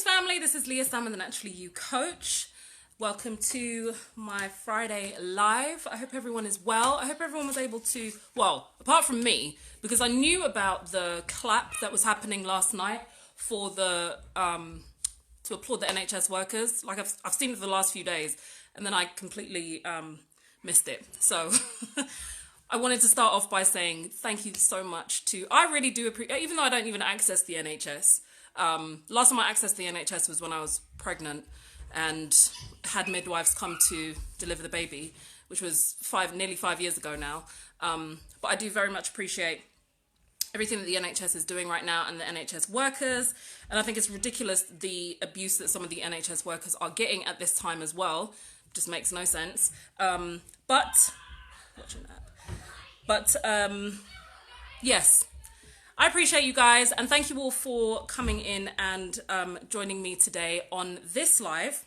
family, this is Leah, Salmon, the Naturally You coach. Welcome to my Friday live. I hope everyone is well. I hope everyone was able to, well, apart from me, because I knew about the clap that was happening last night for the, to applaud the NHS workers. Like I've seen it for the last few days, and then I completely missed it. So I wanted to start off by saying thank you so much to, I really do appreciate, even though I don't even access the NHS. Last time I accessed the NHS was when I was pregnant and had midwives come to deliver the baby, which was nearly 5 years ago now. But I do very much appreciate everything that the NHS is doing right now and the NHS workers. And I think it's ridiculous the abuse that some of the NHS workers are getting at this time as well. Just makes no sense. Yes. I appreciate you guys, and thank you all for coming in and joining me today on this live.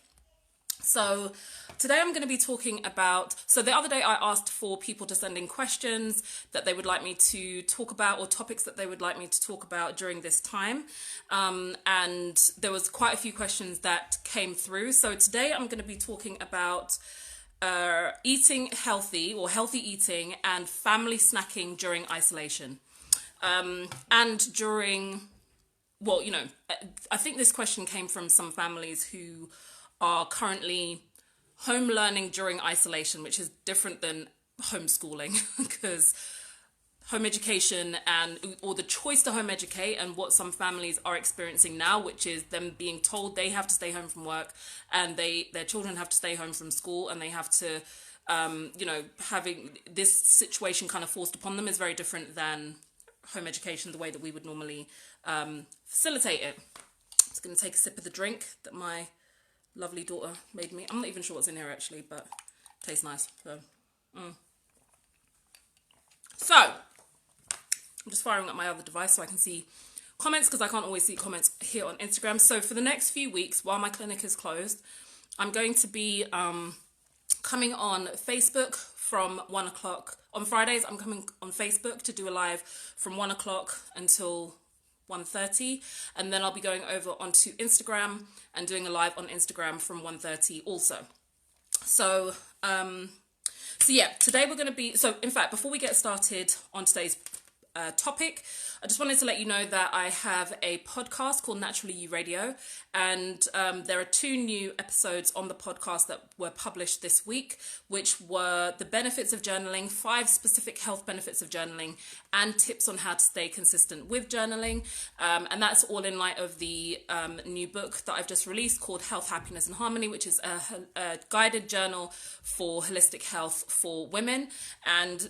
So today I'm going to be talking about, so the other day I asked for people to send in questions that they would like me to talk about, or topics that they would like me to talk about during this time. And there was quite a few questions that came through. So today I'm going to be talking about eating healthy, or healthy eating, and family snacking during isolation. And during, well, you know, I think this question came from some families who are currently home learning during isolation, which is different than homeschooling, because home education or the choice to home educate, and what some families are experiencing now, which is them being told they have to stay home from work and their children have to stay home from school, and they have to, having this situation kind of forced upon them, is very different than home education, the way that we would normally facilitate it. I'm just going to take a sip of the drink that my lovely daughter made me. I'm not even sure what's in here actually, but it tastes nice. So I'm just firing up my other device so I can see comments, because I can't always see comments here on Instagram. So for the next few weeks, while my clinic is closed, I'm going to be coming on Facebook from 1 o'clock. On Fridays, I'm coming on Facebook to do a live from 1 o'clock until 1:30. And then I'll be going over onto Instagram and doing a live on Instagram from 1:30 also. So yeah, today we're going to be, so in fact, before we get started on today's topic, I just wanted to let you know that I have a podcast called Naturally You Radio, and there are 2 new episodes on the podcast that were published this week, which were the benefits of journaling, 5 specific health benefits of journaling, and tips on how to stay consistent with journaling. And that's all in light of the new book that I've just released called Health, Happiness and Harmony, which is a guided journal for holistic health for women. And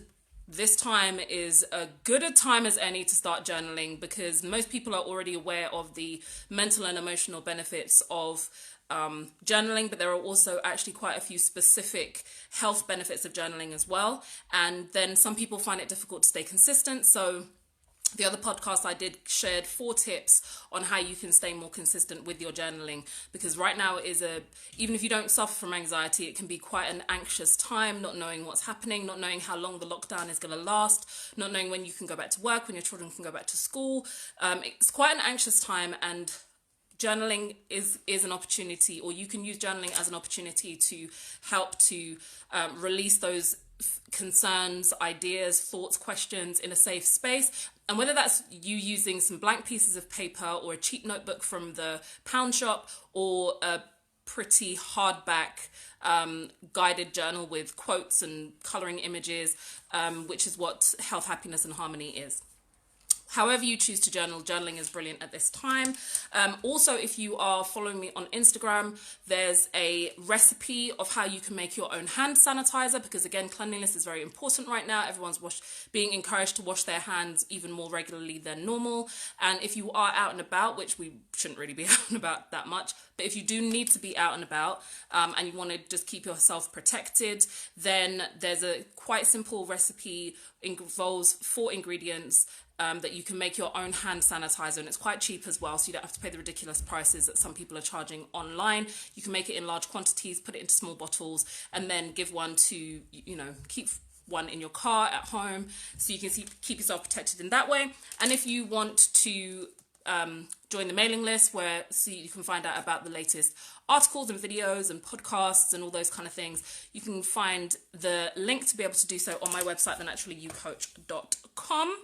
this time is as good a time as any to start journaling, because most people are already aware of the mental and emotional benefits of journaling, but there are also actually quite a few specific health benefits of journaling as well. And then some people find it difficult to stay consistent. So the other podcast I did shared 4 tips on how you can stay more consistent with your journaling, because right now even if you don't suffer from anxiety, it can be quite an anxious time, not knowing what's happening, not knowing how long the lockdown is going to last, not knowing when you can go back to work, when your children can go back to school. It's quite an anxious time, and journaling is an opportunity, or you can use journaling as an opportunity to help to release those concerns, ideas, thoughts, questions in a safe space. And whether that's you using some blank pieces of paper, or a cheap notebook from the pound shop, or a pretty hardback guided journal with quotes and colouring images, which is what Health, Happiness and Harmony is. However you choose to journal, journaling is brilliant at this time. Also, if you are following me on Instagram, there's a recipe of how you can make your own hand sanitizer, because again, cleanliness is very important right now. Everyone's being encouraged to wash their hands even more regularly than normal. And if you are out and about, which we shouldn't really be out and about that much, but if you do need to be out and about and you want to just keep yourself protected, then there's a quite simple recipe, involves 4 ingredients, that you can make your own hand sanitizer, and it's quite cheap as well, so you don't have to pay the ridiculous prices that some people are charging online. You can make it in large quantities, put it into small bottles, and then give one to, keep one in your car at home, so you can keep yourself protected in that way. And if you want to join the mailing list where so you can find out about the latest articles and videos and podcasts and all those kind of things. You can find the link to be able to do so on my website, thenaturallyyoucoach.com.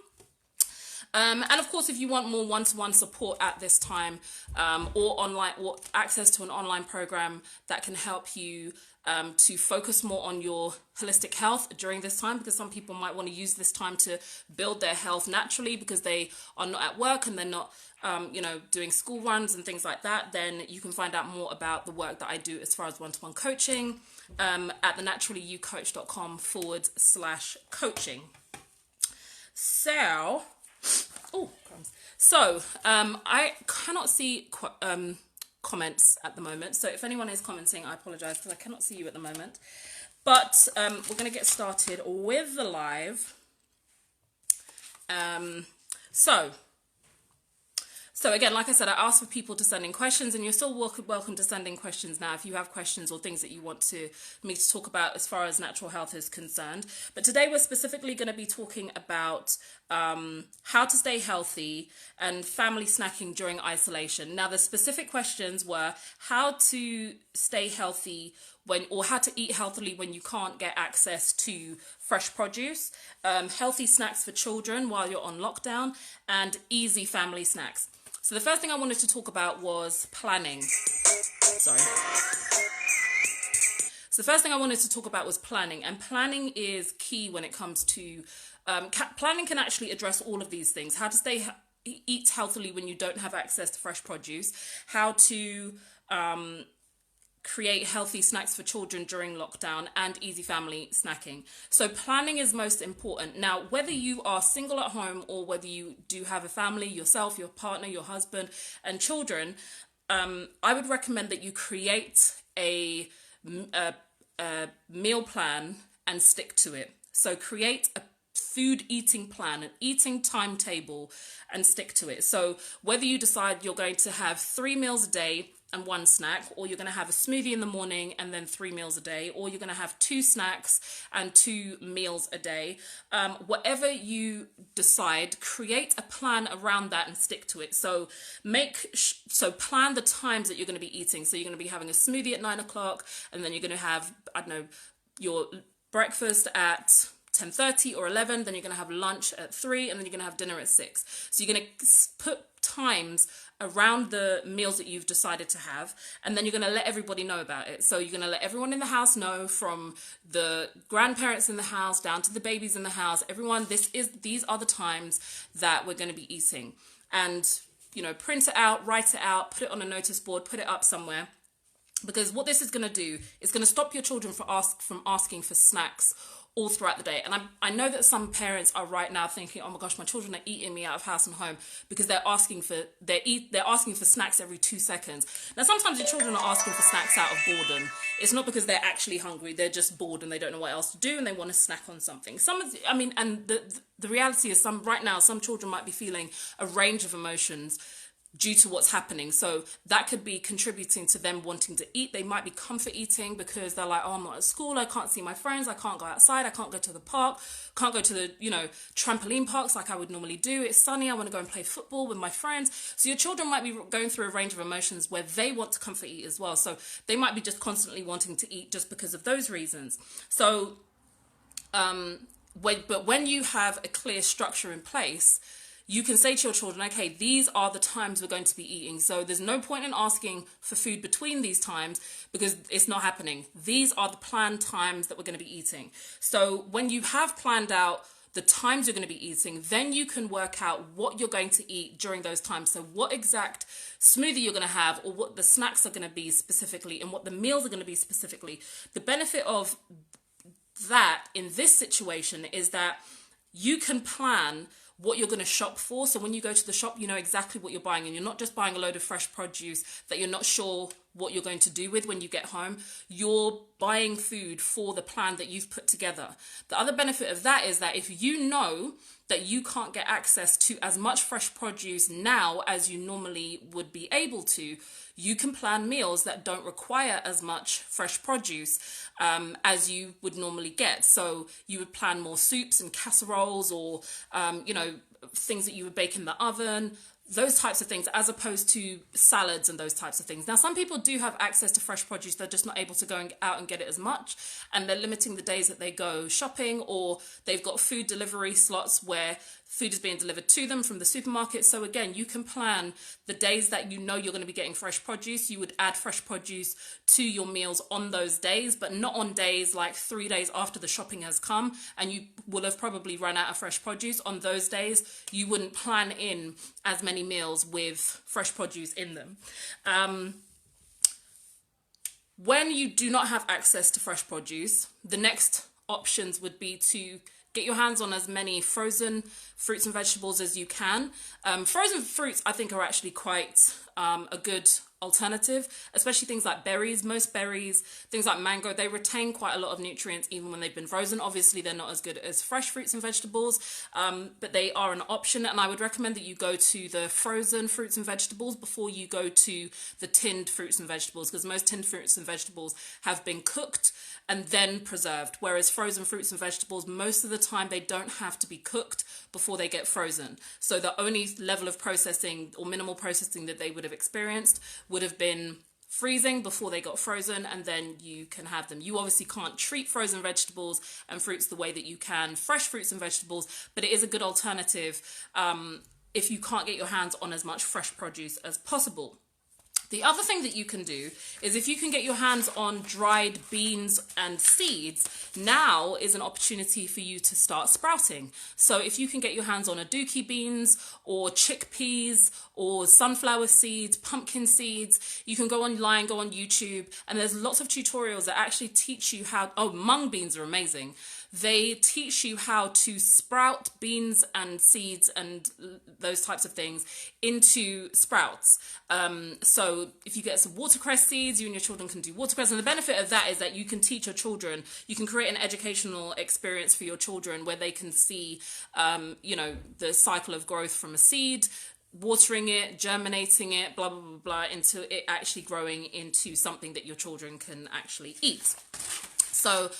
And of course, if you want more one-to-one support at this time, or online, or access to an online program that can help you to focus more on your holistic health during this time, because some people might want to use this time to build their health naturally because they are not at work and they're not, doing school runs and things like that, then you can find out more about the work that I do as far as one-to-one coaching at thenaturallyyoucoach.com/coaching. So, I cannot see comments at the moment. So if anyone is commenting, I apologize because I cannot see you at the moment. But we're going to get started with the live. So again, like I said, I asked for people to send in questions, and you're still welcome to send in questions now if you have questions or things that you want me to talk about as far as natural health is concerned. But today we're specifically going to be talking about how to stay healthy and family snacking during isolation. Now, the specific questions were how to stay healthy or how to eat healthily when you can't get access to fresh produce, healthy snacks for children while you're on lockdown, and easy family snacks. So the first thing I wanted to talk about was planning. So the first thing I wanted to talk about was planning, and planning is key when it comes to, planning can actually address all of these things. How to eat healthily when you don't have access to fresh produce, how to create healthy snacks for children during lockdown, and easy family snacking. So planning is most important. Now, whether you are single at home or whether you do have a family, yourself, your partner, your husband, and children, I would recommend that you create a meal plan and stick to it. So create a food eating plan, an eating timetable, and stick to it. So whether you decide you're going to have 3 meals a day and 1 snack, or you're going to have a smoothie in the morning and then 3 meals a day, or you're going to have 2 snacks and 2 meals a day, whatever you decide, create a plan around that and stick to it. So plan the times that you're going to be eating. So you're going to be having a smoothie at 9 o'clock, and then you're going to have, your breakfast at 10:30 or 11, then you're going to have lunch at 3, and then you're going to have dinner at 6. So you're going to put times around the meals that you've decided to have, and then you're going to let everybody know about it. So you're going to let everyone in the house know, from the grandparents in the house down to the babies in the house, everyone, these are the times that we're going to be eating. And, print it out, write it out, put it on a notice board, put it up somewhere. Because what this is going to do is going to stop your children from asking for snacks all throughout the day. And I know that some parents are right now thinking, oh my gosh, my children are eating me out of house and home, because they're asking for snacks every 2 seconds. Now, sometimes your children are asking for snacks out of boredom. It's not because they're actually hungry. They're just bored and they don't know what else to do, and they want to snack on something. The reality is right now, some children might be feeling a range of emotions due to what's happening. So that could be contributing to them wanting to eat. They might be comfort eating because they're like, oh, I'm not at school, I can't see my friends, I can't go outside, I can't go to the park, can't go to the, trampoline parks like I would normally do. It's sunny, I want to go and play football with my friends. So your children might be going through a range of emotions where they want to comfort eat as well. So they might be just constantly wanting to eat just because of those reasons. So, when you have a clear structure in place, you can say to your children, okay, these are the times we're going to be eating. So there's no point in asking for food between these times because it's not happening. These are the planned times that we're going to be eating. So when you have planned out the times you're going to be eating, then you can work out what you're going to eat during those times. So what exact smoothie you're going to have, or what the snacks are going to be specifically, and what the meals are going to be specifically. The benefit of that in this situation is that you can plan what you're going to shop for. So when you go to the shop, you know exactly what you're buying, and you're not just buying a load of fresh produce that you're not sure what you're going to do with when you get home. You're buying food for the plan that you've put together. The other benefit of that is that if you know that you can't get access to as much fresh produce now as you normally would be able to, you can plan meals that don't require as much fresh produce as you would normally get. So you would plan more soups and casseroles, or things that you would bake in the oven, those types of things, as opposed to salads and those types of things. Now, some people do have access to fresh produce. They're just not able to go out and get it as much, and they're limiting the days that they go shopping, or they've got food delivery slots where food is being delivered to them from the supermarket. So again, you can plan the days that you know you're going to be getting fresh produce. You would add fresh produce to your meals on those days, but not on days like 3 days after the shopping has come and you will have probably run out of fresh produce. On those days, you wouldn't plan in as many meals with fresh produce in them. When you do not have access to fresh produce, the next options would be to get your hands on as many frozen fruits and vegetables as you can. Frozen fruits, I think, are actually quite a good alternative, especially things like berries. Most berries, things like mango, they retain quite a lot of nutrients even when they've been frozen. Obviously, they're not as good as fresh fruits and vegetables, but they are an option. And I would recommend that you go to the frozen fruits and vegetables before you go to the tinned fruits and vegetables, because most tinned fruits and vegetables have been cooked and then preserved, whereas frozen fruits and vegetables, most of the time they don't have to be cooked before they get frozen. So the only level of processing or minimal processing that they would have experienced would have been freezing before they got frozen, and then you can have them. You obviously can't treat frozen vegetables and fruits the way that you can fresh fruits and vegetables, but it is a good alternative if you can't get your hands on as much fresh produce as possible. The other thing that you can do is, if you can get your hands on dried beans and seeds, now is an opportunity for you to start sprouting. So if you can get your hands on aduki beans or chickpeas or sunflower seeds, pumpkin seeds, you can go online, go on YouTube, and there's lots of tutorials that actually teach you how, mung beans are amazing. They teach you how to sprout beans and seeds and those types of things into sprouts. So if you get some watercress seeds, you and your children can do watercress. And the benefit of that is that you can teach your children, you can create an educational experience for your children where they can see, the cycle of growth from a seed, watering it, germinating it, blah, blah, blah, blah, into it actually growing into something that your children can actually eat. So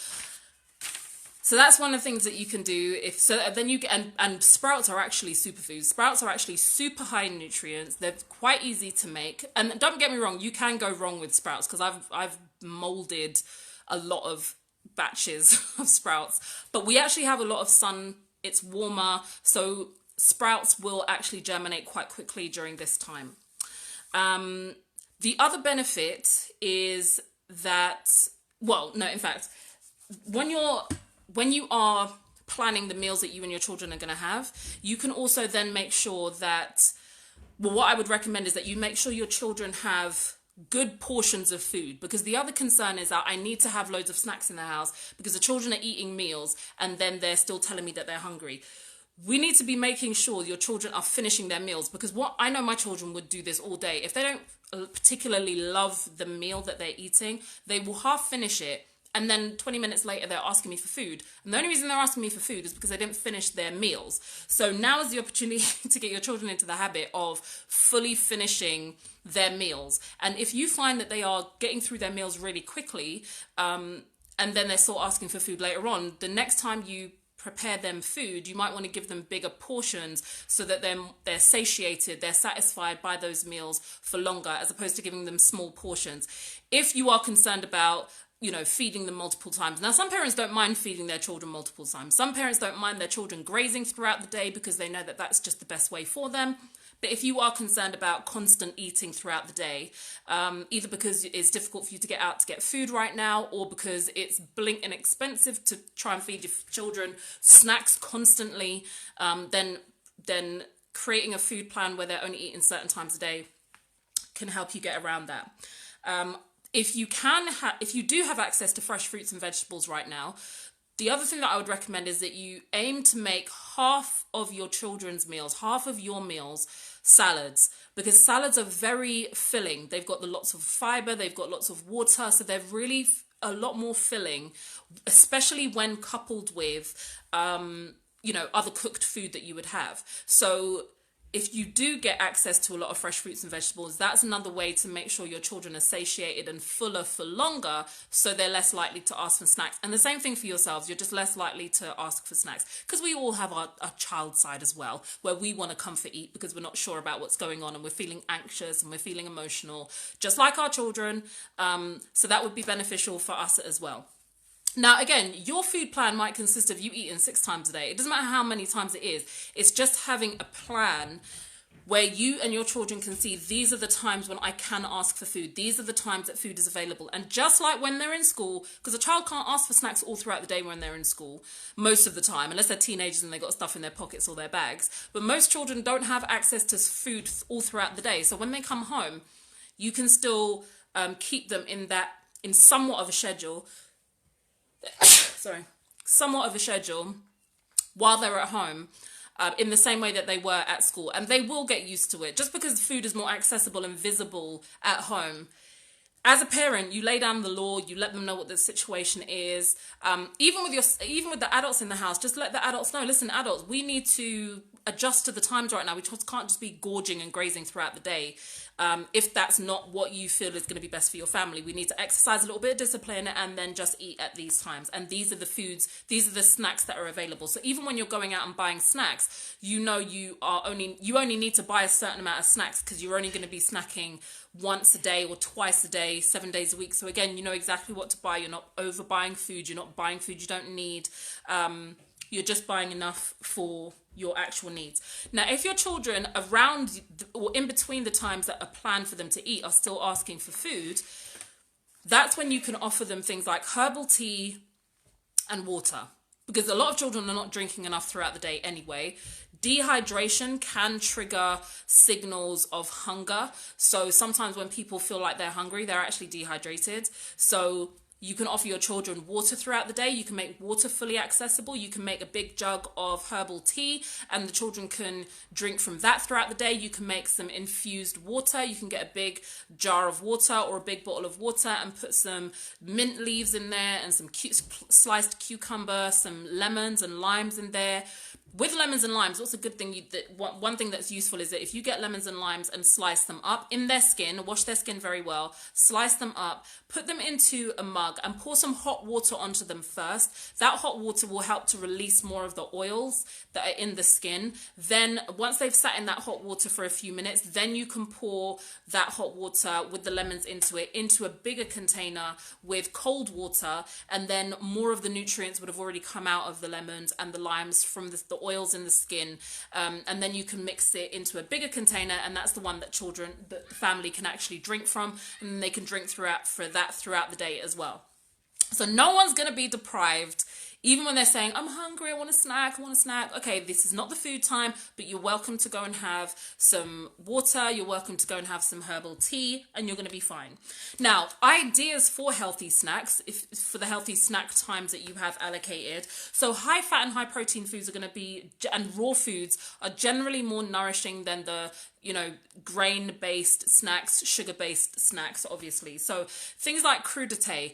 that's one of the things that you can do. And sprouts are actually superfoods. Sprouts are actually super high in nutrients. They're quite easy to make. And don't get me wrong, you can go wrong with sprouts, because I've molded a lot of batches of sprouts. But we actually have a lot of sun. It's warmer, so sprouts will actually germinate quite quickly during this time. The other benefit is that, in fact, when you are planning the meals that you and your children are going to have, you can also then make sure that, what I would recommend is that you make sure your children have good portions of food, because the other concern is that I need to have loads of snacks in the house because the children are eating meals and then they're still telling me that they're hungry. We need to be making sure your children are finishing their meals, because what I know, my children would do this all day. If they don't particularly love the meal that they're eating, they will half finish it, and then 20 minutes later, they're asking me for food. And the only reason they're asking me for food is because they didn't finish their meals. So now is the opportunity to get your children into the habit of fully finishing their meals. And if you find that they are getting through their meals really quickly, and then they're still asking for food later on, the next time you prepare them food, you might want to give them bigger portions so that they're satiated, they're satisfied by those meals for longer, as opposed to giving them small portions. If you are concerned about feeding them multiple times. Now, some parents don't mind feeding their children multiple times. Some parents don't mind their children grazing throughout the day because they know that that's just the best way for them. But if you are concerned about constant eating throughout the day, either because it's difficult for you to get out to get food right now, or because it's and expensive to try and feed your children snacks constantly, then creating a food plan where they're only eating certain times a day can help you get around that. If you do have access to fresh fruits and vegetables right now, the other thing that I would recommend is that you aim to make half of your children's meals, half of your meals, salads, because salads are very filling. They've got lots of fiber, they've got lots of water, so they're really a lot more filling, especially when coupled with, other cooked food that you would have. So if you do get access to a lot of fresh fruits and vegetables, that's another way to make sure your children are satiated and fuller for longer, so they're less likely to ask for snacks. And the same thing for yourselves, you're just less likely to ask for snacks, because we all have our child side as well, where we want to comfort eat because we're not sure about what's going on and we're feeling anxious and we're feeling emotional, just like our children. So that would be beneficial for us as well. Now, again, your food plan might consist of you eating 6 times a day. It doesn't matter how many times it is. It's just having a plan where you and your children can see, these are the times when I can ask for food. These are the times that food is available. And just like when they're in school, because a child can't ask for snacks all throughout the day when they're in school, most of the time, unless they're teenagers and they've got stuff in their pockets or their bags. But most children don't have access to food all throughout the day. So when they come home, you can still keep them in somewhat of a schedule. Somewhat of a schedule while they're at home, in the same way that they were at school. And they will get used to it. Just because food is more accessible and visible at home, as a parent, you lay down the law, you let them know what the situation is. Even with the adults in the house, just let the adults know, listen, adults, we need to adjust to the times right now. We just can't just be gorging and grazing throughout the day. If that's not what you feel is going to be best for your family, we need to exercise a little bit of discipline and then just eat at these times. And these are the foods, these are the snacks that are available. So even when you're going out and buying snacks, you only need to buy a certain amount of snacks, because you're only going to be snacking once a day or twice a day, 7 days a week. So again, you know exactly what to buy. You're not overbuying food. You're not buying food you don't need. You're just buying enough for your actual needs. Now, if your children around or in between the times that are planned for them to eat are still asking for food, that's when you can offer them things like herbal tea and water, because a lot of children are not drinking enough throughout the day anyway. Dehydration can trigger signals of hunger. So sometimes when people feel like they're hungry, they're actually dehydrated. So you can offer your children water throughout the day. You can make water fully accessible. You can make a big jug of herbal tea and the children can drink from that throughout the day. You can make some infused water. You can get a big jar of water or a big bottle of water and put some mint leaves in there and some sliced cucumber, some lemons and limes in there. With lemons and limes, what's a good thing, one thing that's useful is that if you get lemons and limes and slice them up in their skin, wash their skin very well, slice them up, put them into a mug and pour some hot water onto them first. That hot water will help to release more of the oils that are in the skin. Then once they've sat in that hot water for a few minutes, then you can pour that hot water with the lemons into a bigger container with cold water, and then more of the nutrients would have already come out of the lemons and the limes from the oils in the skin, and then you can mix it into a bigger container, and that's the one that the family can actually drink from, and they can drink throughout the day as well. So no one's going to be deprived, even when they're saying, I'm hungry, I want a snack. Okay, this is not the food time, but you're welcome to go and have some water. You're welcome to go and have some herbal tea, and you're going to be fine. Now, ideas for healthy snacks, for the healthy snack times that you have allocated. So high fat and high protein foods are going to be, and raw foods are generally more nourishing than the grain-based snacks, sugar-based snacks, obviously. So things like crudité,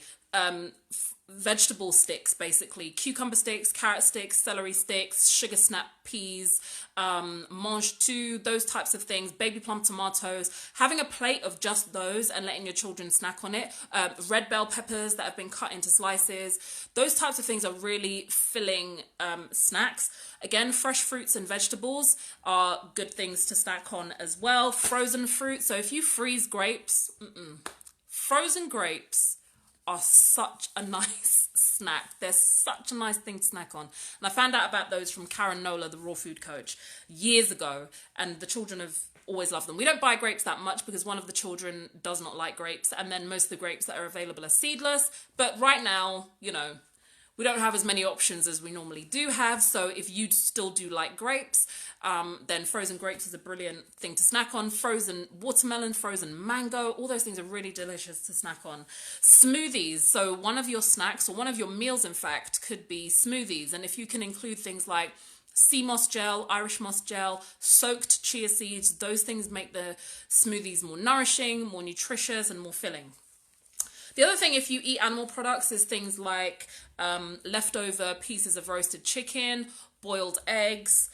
vegetable sticks, basically cucumber sticks, carrot sticks, celery sticks, sugar snap peas, mange tout, those types of things, baby plum tomatoes, having a plate of just those and letting your children snack on it, red bell peppers that have been cut into slices, those types of things are really filling snacks. Again, fresh fruits and vegetables are good things to snack on as well. Frozen fruit, so if you freeze grapes, frozen grapes are such a nice snack. They're such a nice thing to snack on. And I found out about those from Karen Nola, the raw food coach, years ago. And the children have always loved them. We don't buy grapes that much because one of the children does not like grapes. And then most of the grapes that are available are seedless. But right now, we don't have as many options as we normally do have. So if you still do like grapes, then frozen grapes is a brilliant thing to snack on. Frozen watermelon, frozen mango, all those things are really delicious to snack on. Smoothies. So one of your snacks, or one of your meals, in fact, could be smoothies. And if you can include things like sea moss gel, Irish moss gel, soaked chia seeds, those things make the smoothies more nourishing, more nutritious, and more filling. The other thing, if you eat animal products, is things like leftover pieces of roasted chicken, boiled eggs,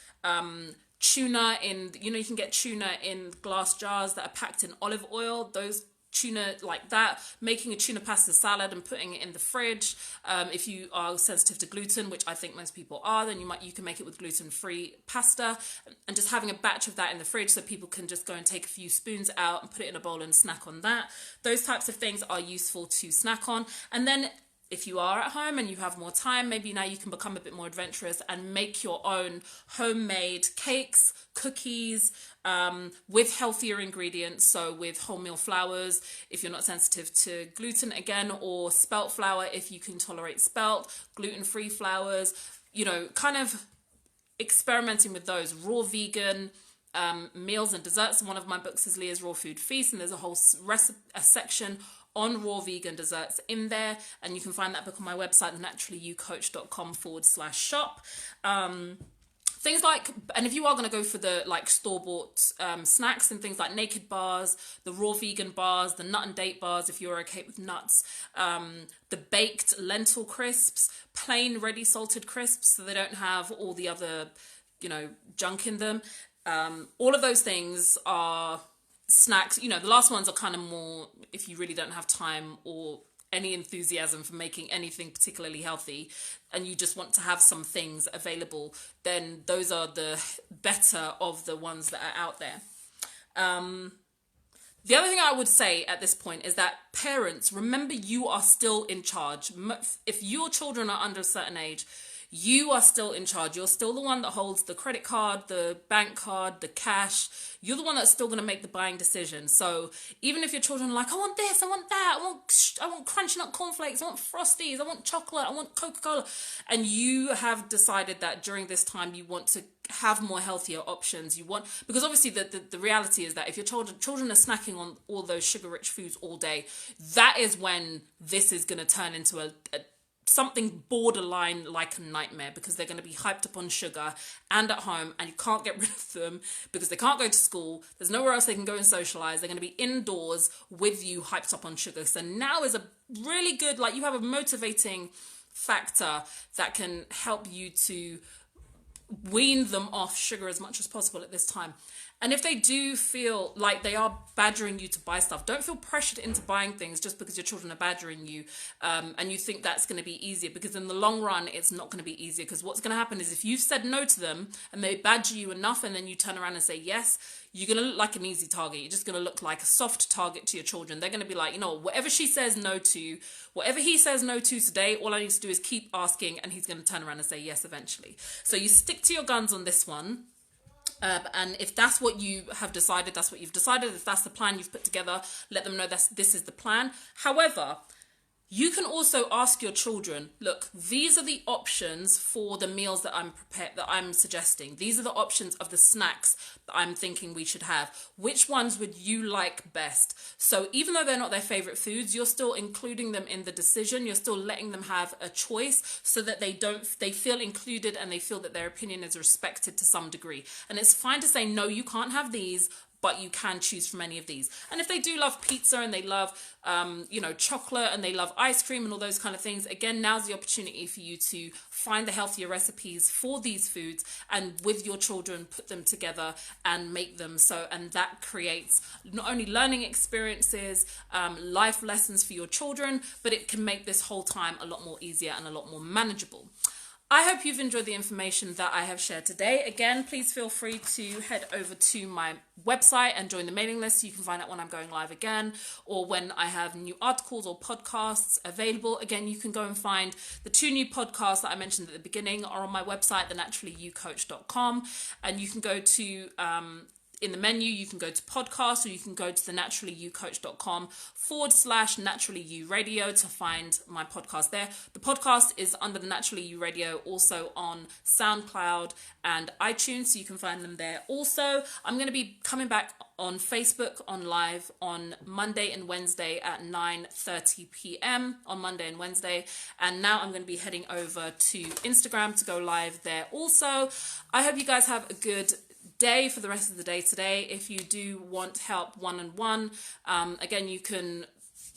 tuna in, you can get tuna in glass jars that are packed in olive oil. Those tuna like that, making a tuna pasta salad and putting it in the fridge. If you are sensitive to gluten, which I think most people are, then you can make it with gluten-free pasta, and just having a batch of that in the fridge so people can just go and take a few spoons out and put it in a bowl and snack on that. Those types of things are useful to snack on. And then if you are at home and you have more time, maybe now you can become a bit more adventurous and make your own homemade cakes, cookies, with healthier ingredients. So with wholemeal flours, if you're not sensitive to gluten, again, or spelt flour, if you can tolerate spelt, gluten-free flours, kind of experimenting with those. Raw vegan meals and desserts. One of my books is Leah's Raw Food Feast, and there's a whole section on raw vegan desserts in there, and you can find that book on my website, naturallyyoucoach.com/shop. Things like, and if you are going to go for the store-bought snacks and things like naked bars, the raw vegan bars, the nut and date bars if you're okay with nuts, the baked lentil crisps, plain ready salted crisps so they don't have all the other junk in them, all of those things are snacks. The last ones are kind of more if you really don't have time or any enthusiasm for making anything particularly healthy and you just want to have some things available, then those are the better of the ones that are out there. The other thing I would say at this point is that parents, remember, you are still in charge. If your children are under a certain age, you are still in charge. You're still the one that holds the credit card, the bank card, the cash. You're the one that's still going to make the buying decision. So even if your children are like, I want this, I want that, I want crunchy nut cornflakes, I want Frosties, I want chocolate, I want Coca-Cola, and you have decided that during this time you want to have more healthier options, because obviously the reality is that if your children are snacking on all those sugar-rich foods all day, that is when this is going to turn into a something borderline like a nightmare, because they're going to be hyped up on sugar and at home, and you can't get rid of them because they can't go to school. There's nowhere else they can go and socialize. They're going to be indoors with you hyped up on sugar. So now is a really good, you have a motivating factor that can help you to wean them off sugar as much as possible at this time. And if they do feel like they are badgering you to buy stuff, don't feel pressured into buying things just because your children are badgering you, and you think that's going to be easier, because in the long run, it's not going to be easier. Because what's going to happen is if you've said no to them and they badger you enough and then you turn around and say yes, you're going to look like an easy target. You're just going to look like a soft target to your children. They're going to be like, whatever she says no to, whatever he says no to today, all I need to do is keep asking, and he's going to turn around and say yes eventually. So you stick to your guns on this one. And if that's what you have decided, that's what you've decided. If that's the plan you've put together, let them know this is the plan. However, you can also ask your children, look, these are the options for the meals that I'm suggesting. These are the options of the snacks that I'm thinking we should have. Which ones would you like best? So even though they're not their favorite foods, you're still including them in the decision. You're still letting them have a choice so that they feel included and they feel that their opinion is respected to some degree. And it's fine to say, no, you can't have these, but you can choose from any of these. And if they do love pizza and they love, chocolate and they love ice cream and all those kind of things, again, now's the opportunity for you to find the healthier recipes for these foods and with your children, put them together and make them so. And that creates not only learning experiences, life lessons for your children, but it can make this whole time a lot more easier and a lot more manageable. I hope you've enjoyed the information that I have shared today. Again, please feel free to head over to my website and join the mailing list. You can find out when I'm going live again, or when I have new articles or podcasts available. Again, you can go and find the 2 new podcasts that I mentioned at the beginning are on my website, thenaturallyyoucoach.com, and you can go to in the menu, you can go to podcast, or you can go to thenaturallyyoucoach.com/naturallyyouRadio to find my podcast there. The podcast is under the Naturally You Radio, also on SoundCloud and iTunes, so you can find them there also. I'm going to be coming back on Facebook on live on Monday and Wednesday at 9:30 p.m. on Monday and Wednesday. And now I'm going to be heading over to Instagram to go live there also. I hope you guys have a good day for the rest of the day today. If you do want help one-on-one, again, you can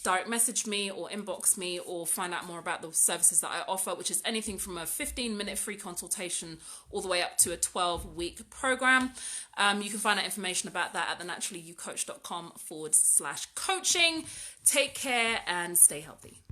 direct message me or inbox me or find out more about the services that I offer, which is anything from a 15-minute free consultation all the way up to a 12-week program. You can find out information about that at thenaturallyyoucoach.com/coaching. Take care and stay healthy.